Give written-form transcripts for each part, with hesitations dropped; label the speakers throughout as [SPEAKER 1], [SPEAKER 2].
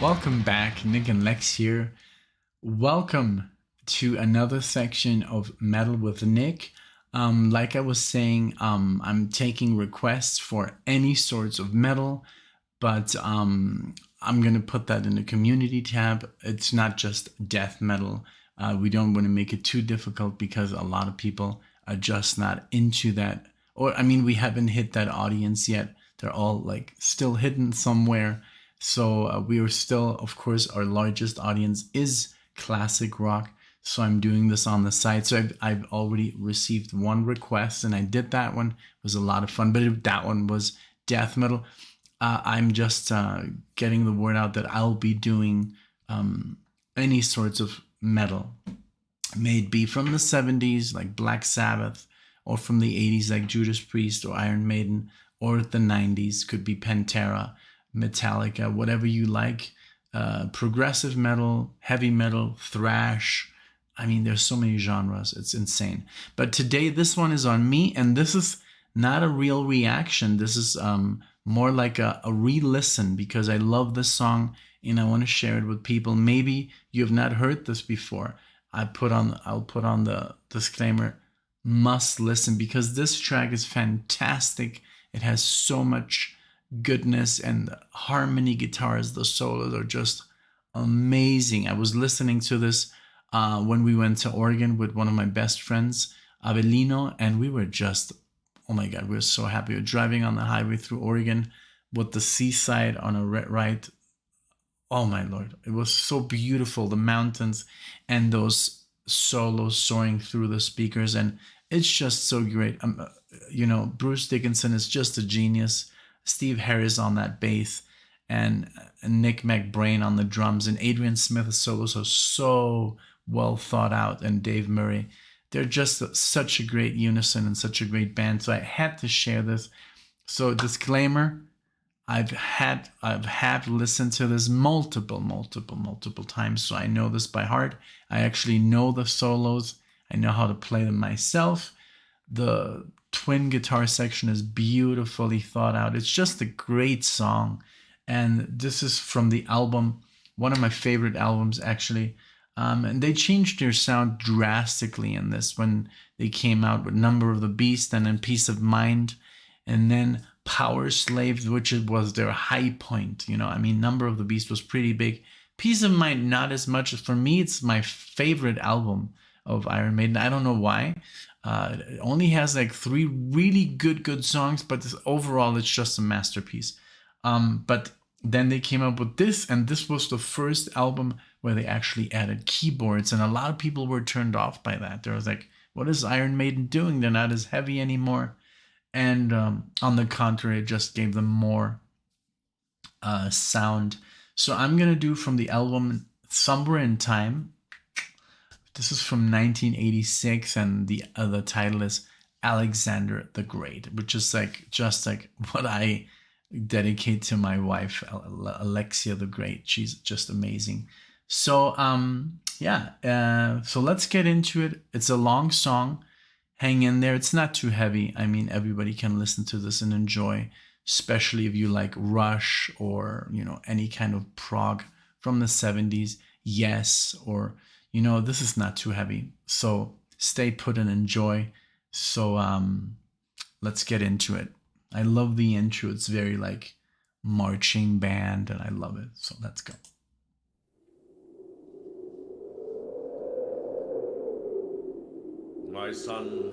[SPEAKER 1] Welcome back, NicknLex here. Welcome to another section of Metal with Nick. Like I was saying, I'm taking requests for any sorts of metal, but I'm gonna put that in the community tab. It's not just death metal. We don't want to make it too difficult because a lot of people are just not into that. Or, I mean, we haven't hit that audience yet. They're all like still hidden somewhere. So we are still, of course, our largest audience is classic rock. So I'm doing this on the side. So I've already received one request and I did that one. It was a lot of fun, but that one was death metal. I'm just getting the word out that I'll be doing any sorts of metal. May it be from the 70s, like Black Sabbath, or from the 80s, like Judas Priest or Iron Maiden, or the 90s, could be Pantera, Metallica, whatever you like. Progressive metal, heavy metal, thrash. I mean, there's so many genres. It's insane. But today, this one is on me, and this is not a real reaction. This is more like a re-listen because I love this song and I want to share it with people. Maybe you have not heard this before. I'll put on the disclaimer, must listen, because this track is fantastic. It has so much goodness and harmony guitars. The solos are just amazing. I was listening to this when we went to Oregon with one of my best friends, Avelino, and we were just, oh my God, we were so happy. We were driving on the highway through Oregon with the seaside on a right. Oh my Lord, it was so beautiful. The mountains and those solos soaring through the speakers, and it's just so great. Bruce Dickinson is just a genius. Steve Harris on that bass, and Nick McBrain on the drums, and Adrian Smith's solos are so well thought out, and Dave Murray. They're just such a great unison and such a great band. So I had to share this. So disclaimer, I've had listened to this multiple times, so I know this by heart. I actually know the solos. I know how to play them myself. The twin guitar section is beautifully thought out. It's just a great song. And this is from the album, one of my favorite albums, actually. And they changed their sound drastically in this when they came out with Number of the Beast and then Peace of Mind. And then Power Slave, which was their high point. Number of the Beast was pretty big. Peace of Mind, not as much. For me, it's my favorite album of Iron Maiden. I don't know why. It only has like 3 really good songs, but overall it's just a masterpiece. But then they came up with this, and this was the first album where they actually added keyboards, and a lot of people were turned off by that. There was like, what is Iron Maiden doing? They're not as heavy anymore. And on the contrary, it just gave them more sound. So I'm going to do from the album Somewhere in Time. This is from 1986, and the title is Alexander the Great, which is just like what I dedicate to my wife, Alexia the Great. She's just amazing. So so let's get into it. It's a long song. Hang in there. It's not too heavy. I mean, everybody can listen to this and enjoy, especially if you like Rush or any kind of prog from the 70s. Yes, or this is not too heavy. So stay put and enjoy. So let's get into it. I love the intro. It's very like marching band, and I love it. So let's go.
[SPEAKER 2] My son,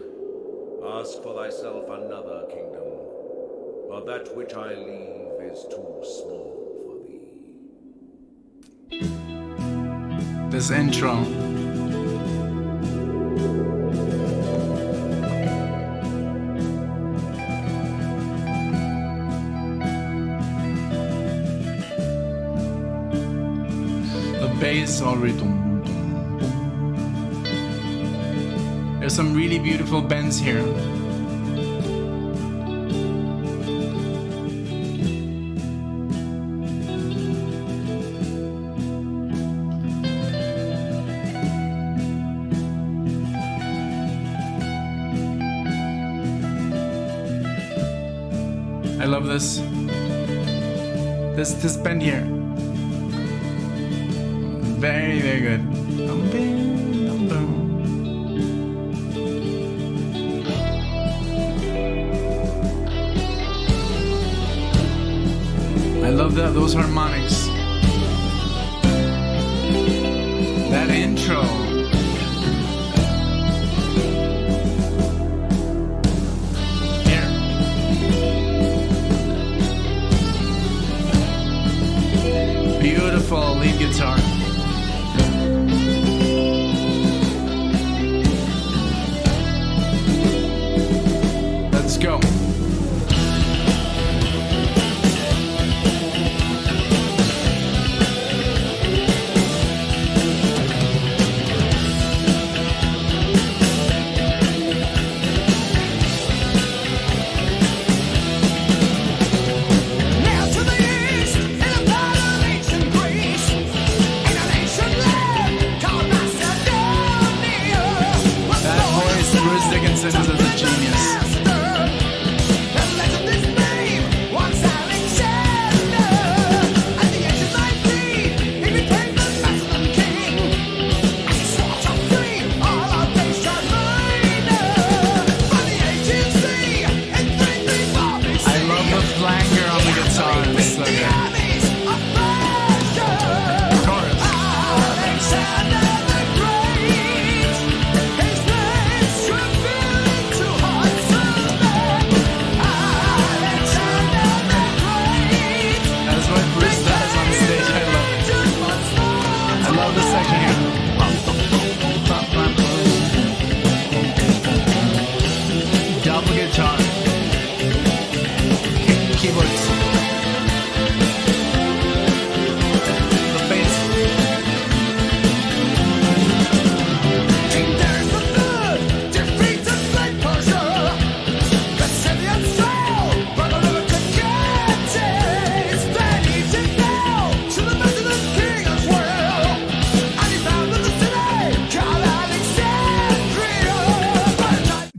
[SPEAKER 2] ask for thyself another kingdom, for that which I leave is too small for thee.
[SPEAKER 1] This intro. The bass already. There's some really beautiful bends here. I love this bend here. Very, very good. I love those harmonics. That intro. Here. Beautiful lead guitar. Let's go. Is a genius.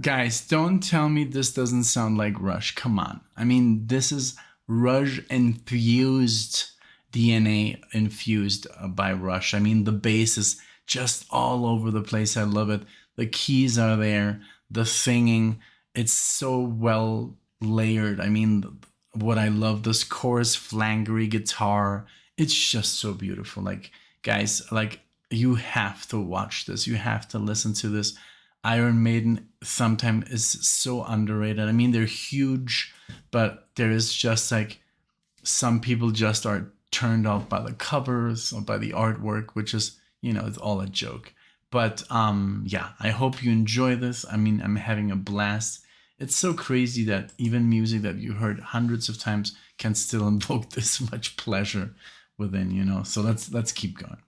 [SPEAKER 1] Guys, don't tell me this doesn't sound like Rush. Come on. I mean, this is Rush infused, DNA infused by Rush. I mean, the bass is just all over the place. I love it. The keys are there. The singing, it's so well layered. I mean, what I love, this chorus flangery guitar, it's just so beautiful. Like, guys, like, you have to watch this. You have to listen to this. Iron Maiden sometimes is so underrated. I mean, they're huge, but there is just like some people just are turned off by the covers or by the artwork, which is, you know, it's all a joke. But yeah, I hope you enjoy this. I mean, I'm having a blast. It's so crazy that even music that you heard hundreds of times can still invoke this much pleasure within, you know. So let's keep going.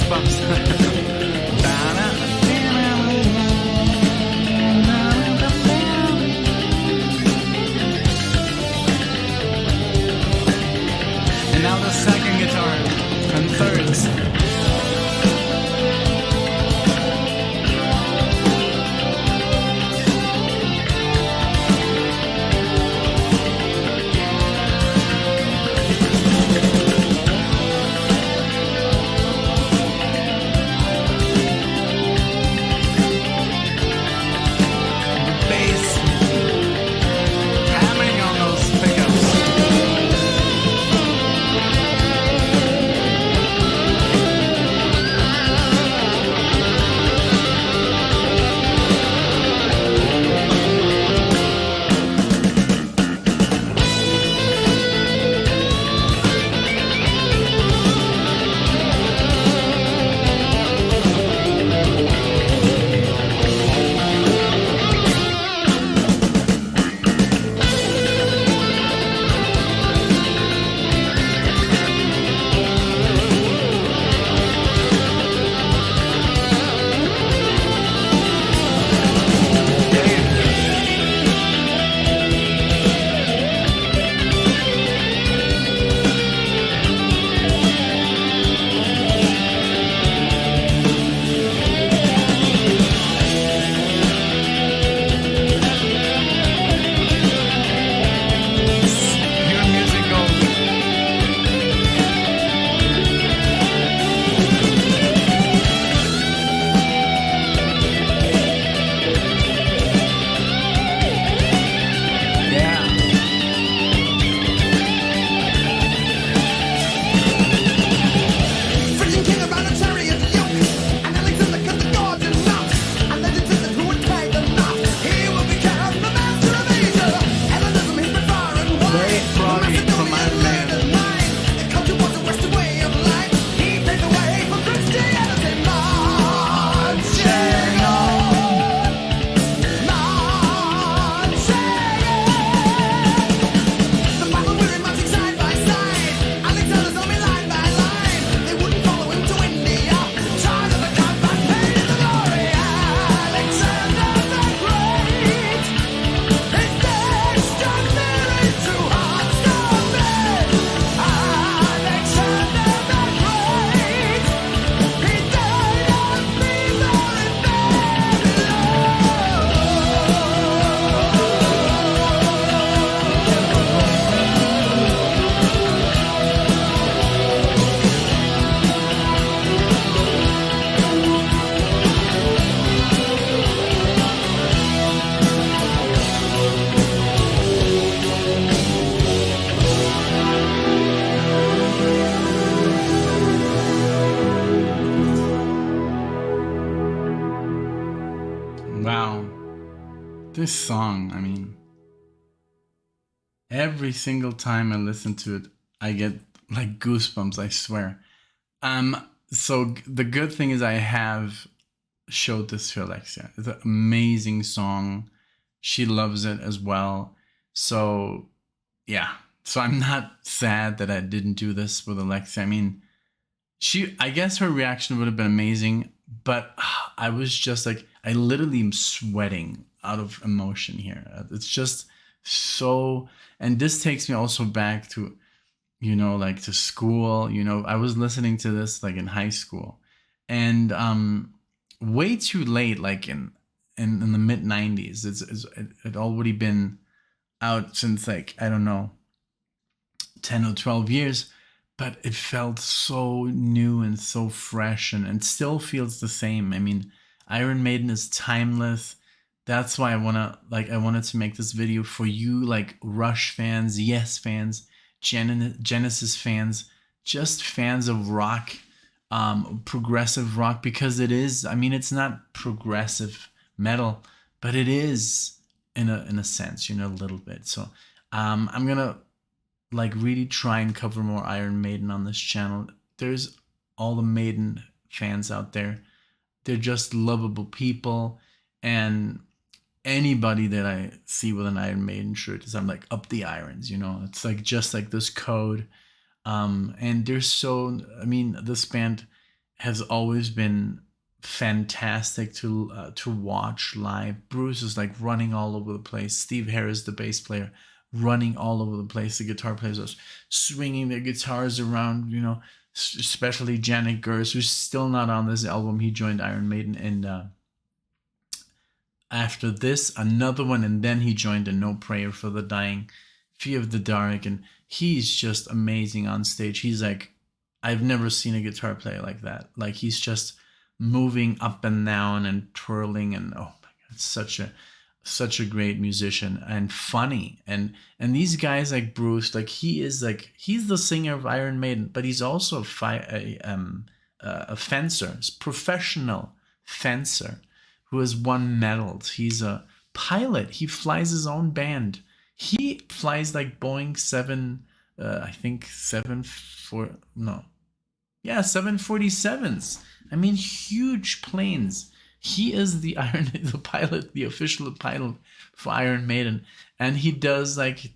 [SPEAKER 1] goosebumps. And now the second guitar and thirds. This song, I mean, every single time I listen to it, I get like goosebumps, I swear. So the good thing is I have showed this to Alexia. It's an amazing song. She loves it as well. So yeah. So I'm not sad that I didn't do this with Alexia. I mean, I guess her reaction would have been amazing, but I was just like, I literally am sweating out of emotion here. It's just so, and this takes me also back to, like to school. I was listening to this like in high school, and way too late, like in the mid 90s. It already been out since like, I don't know, 10 or 12 years, but it felt so new and so fresh, and still feels the same. I mean, Iron Maiden is timeless. That's why I wanted to make this video for you, like Rush fans, Yes fans, Genesis fans, just fans of rock, progressive rock, because it is, I mean, it's not progressive metal, but it is in a sense, a little bit. So I'm gonna like really try and cover more Iron Maiden on this channel. There's all the Maiden fans out there. They're just lovable people, and anybody that I see with an Iron Maiden shirt is, I'm like, up the irons, it's like just like this code. And they're so, I mean, this band has always been fantastic to watch live. Bruce is like running all over the place. Steve Harris, the bass player, running all over the place. The guitar players are swinging their guitars around. You know, especially Janet Gers, who's still not on this album. He joined Iron Maiden, and after this, another one, and then he joined a No Prayer for the Dying, Fear of the Dark, and he's just amazing on stage. He's like, I've never seen a guitar player like that. Like he's just moving up and down and twirling, and oh my god, such a great musician and funny. And these guys like Bruce, like he's the singer of Iron Maiden, but he's also a fencer, professional fencer who has won medals. He's a pilot. He flies his own band. He flies like Boeing 7, I think 747s. I mean, huge planes. He is the pilot, the official pilot for Iron Maiden, and he does like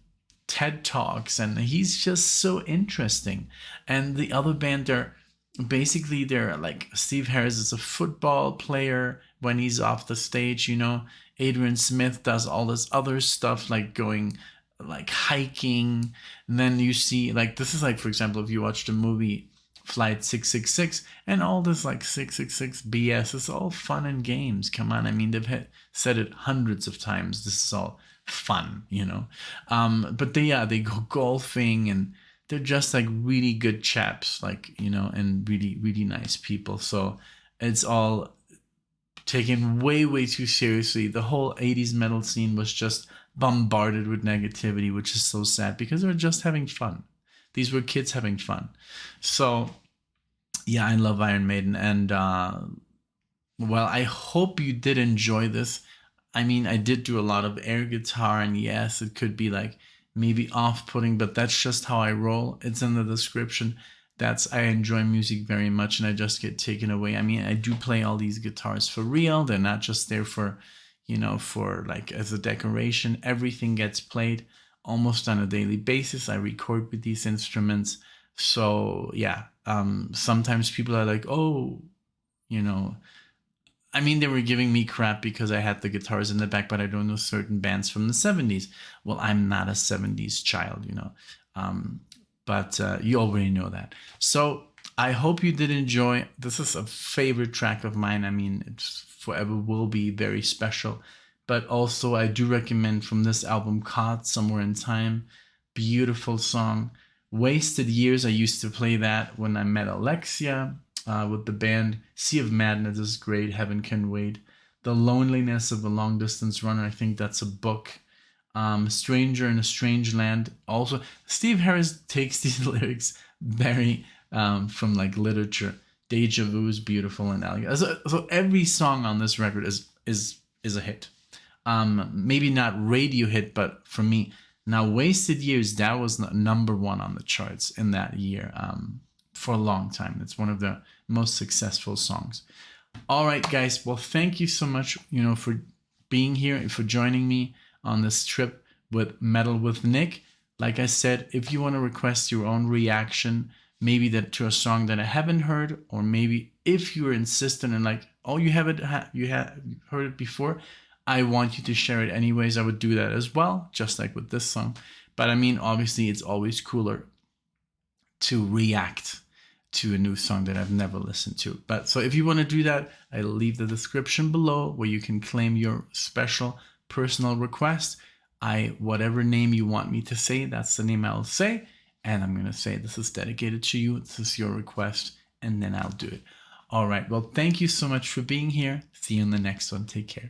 [SPEAKER 1] TED Talks, and he's just so interesting. And the other band, they're like Steve Harris is a football player when he's off the stage, you know. Adrian Smith does all this other stuff like going like hiking. And then you see like this is like, for example, if you watch the movie Flight 666 and all this like 666 BS, it's all fun and games. Come on, I mean they've said it hundreds of times. This is all fun, you know. But they go golfing, and they're just like really good chaps, like, you know, and really really nice people. So it's all taken way way too seriously. The whole 80s metal scene was just bombarded with negativity, which is so sad because they were just having fun. These were kids having fun. So yeah, I love Iron Maiden, and well, I hope you did enjoy this. I mean, I did do a lot of air guitar, and yes, it could be like maybe off-putting, but that's just how I roll. It's in the description. I enjoy music very much, and I just get taken away. I mean, I do play all these guitars for real. They're not just there for, you know, for like as a decoration. Everything gets played almost on a daily basis. I record with these instruments. So yeah, sometimes people are like, oh, you know, I mean, they were giving me crap because I had the guitars in the back, but I don't know certain bands from the 70s. Well, I'm not a 70s child, you know. But you already know that. So I hope you did enjoy. This is a favorite track of mine. I mean, it forever will be very special. But also, I do recommend from this album, Caught Somewhere in Time. Beautiful song. Wasted Years. I used to play that when I met Alexia with the band. Sea of Madness is great. Heaven Can Wait. The Loneliness of a Long Distance Runner. I think that's a book. Stranger in a Strange Land. Also, Steve Harris takes these lyrics very from like literature. Deja Vu is beautiful and elegant. So every song on this record is a hit. Maybe not radio hit, but for me, now Wasted Years, that was number one on the charts in that year for a long time. It's one of the most successful songs. All right, guys. Well, thank you so much, you know, for being here and for joining me on this trip with Metal with Nick. Like I said, if you want to request your own reaction, maybe that to a song that I haven't heard, or maybe if you're insistent and like, oh, you have heard it before, I want you to share it anyways. I would do that as well, just like with this song. But I mean, obviously, it's always cooler to react to a new song that I've never listened to. But so if you want to do that, I'll leave the description below where you can claim your special personal request. Whatever name you want me to say, that's the name I'll say. And I'm going to say this is dedicated to you. This is your request. And then I'll do it. All right. Well, thank you so much for being here. See you in the next one. Take care.